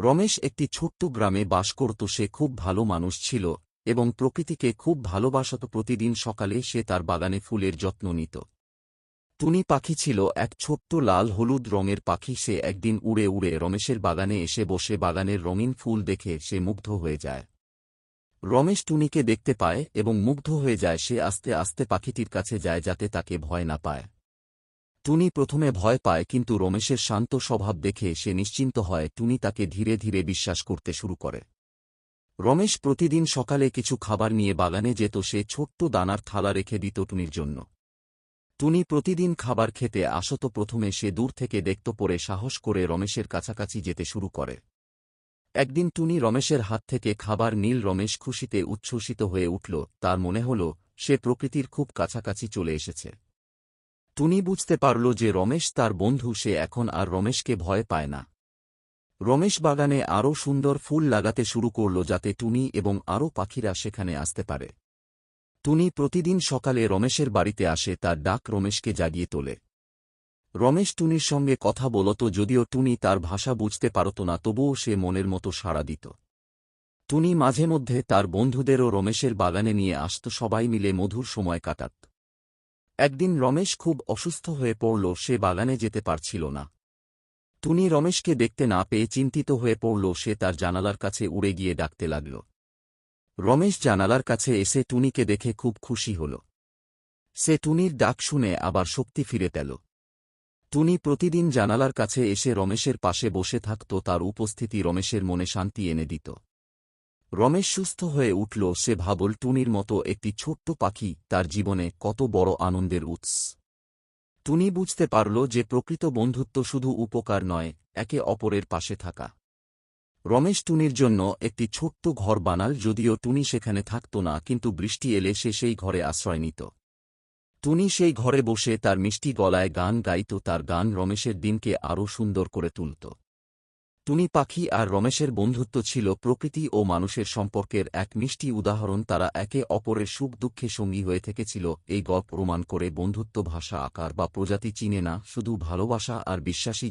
রমেশ একটি ছোট্ট গ্রামে বাস করত। সে খুব ভালো মানুষ ছিল এবং প্রকৃতিকে খুব ভালোবাসত। প্রতিদিন সকালে সে তার বাগানে ফুলের যত্ন নিত। টুনি পাখি ছিল এক ছোট্ট লাল হলুদ রঙের পাখি। সে একদিন উড়ে উড়ে রমেশের বাগানে এসে বসে বাগানের রঙিন ফুল দেখে সে মুগ্ধ হয়ে যায়। রমেশ টুনিকে দেখতে পায় এবং মুগ্ধ হয়ে যায়। সে আস্তে আস্তে পাখিটির কাছে যায় যাতে তাকে ভয় না পায়। টুনি প্রথমে ভয় পায়, কিন্তু রমেশের শান্ত স্বভাব দেখে সে নিশ্চিন্ত হয়। টুনি তাকে ধীরে ধীরে বিশ্বাস করতে শুরু করে। রমেশ প্রতিদিন সকালে কিছু খাবার নিয়ে বাগানে যেত। সে ছোট্ট দানার থালা রেখে দিত টুনির জন্য। টুনি প্রতিদিন খাবার খেতে আসত। প্রথমে সে দূর থেকে দেখত, পরে সাহস করে রমেশের কাছাকাছি যেতে শুরু করে। একদিন টুনি রমেশের হাত থেকে খাবার নিল। রমেশ খুশিতে উচ্ছ্বসিত হয়ে উঠল। তার মনে হল সে প্রকৃতির খুব কাছাকাছি চলে এসেছে। টুনি বুঝতে পারল যে রমেশ তার বন্ধু। সে এখন আর রমেশকে ভয় পায় না। রমেশ বাগানে আরও সুন্দর ফুল লাগাতে শুরু করল যাতে টুনি এবং আরও পাখিরা সেখানে আসতে পারে। টুনি প্রতিদিন সকালে রমেশের বাড়িতে আসে। তার ডাক রমেশকে জাগিয়ে তোলে। রমেশ টুনির সঙ্গে কথা বলত। যদিও টুনি তার ভাষা বুঝতে পারত না, তবুও সে মনের মতো সাড়া দিত। টুনি মাঝে মধ্যে তার বন্ধুদেরও রমেশের বাগানে নিয়ে আসত। সবাই মিলে মধুর সময় কাটাত। একদিন রমেশ খুব অসুস্থ হয়ে পড়ল। সে বাগানে যেতে পারছিল না। টুনি রমেশকে দেখতে না পেয়ে চিন্তিত হয়ে পড়ল। সে তার জানালার কাছে উড়ে গিয়ে ডাকতে লাগল। রমেশ জানালার কাছে এসে টুনিকে দেখে খুব খুশি হল। সে টুনির ডাক শুনে আবার শক্তি ফিরে পেল। টুনি প্রতিদিন জানালার কাছে এসে রমেশের পাশে বসে থাকত। তার উপস্থিতি রমেশের মনে শান্তি এনে দিত। রমেশ সুস্থ হয়ে উঠল। সে ভাবল, টুনির মতো একটি ছোট্ট পাখি তার জীবনে কত বড় আনন্দের উৎস। টুনি বুঝতে পারল যে প্রকৃত বন্ধুত্ব শুধু উপকার নয়, একে অপরের পাশে থাকা। রমেশ টুনির জন্য একটি ছোট্ট ঘর বানাল। যদিও টুনি সেখানে থাকত না, কিন্তু বৃষ্টি এলে সে সেই ঘরে আশ্রয় নিত। টুনি সেই ঘরে বসে তার মিষ্টি গলায় গান গাইত। তার গান রমেশের দিনকে আরও সুন্দর করে তুলত। টুনি পাখি আর রমেশের বন্ধুত্ব ছিল প্রকৃতি ও মানুষের সম্পর্কের এক মিষ্টি উদাহরণ। তারা একে অপরের সুখ দুঃখে সঙ্গী হয়ে থেকেছিল। এই গল্প প্রমাণ করে বন্ধুত্ব ভাষা, আকার বা প্রজাতি চিনে না, শুধু ভালোবাসা আর বিশ্বাসী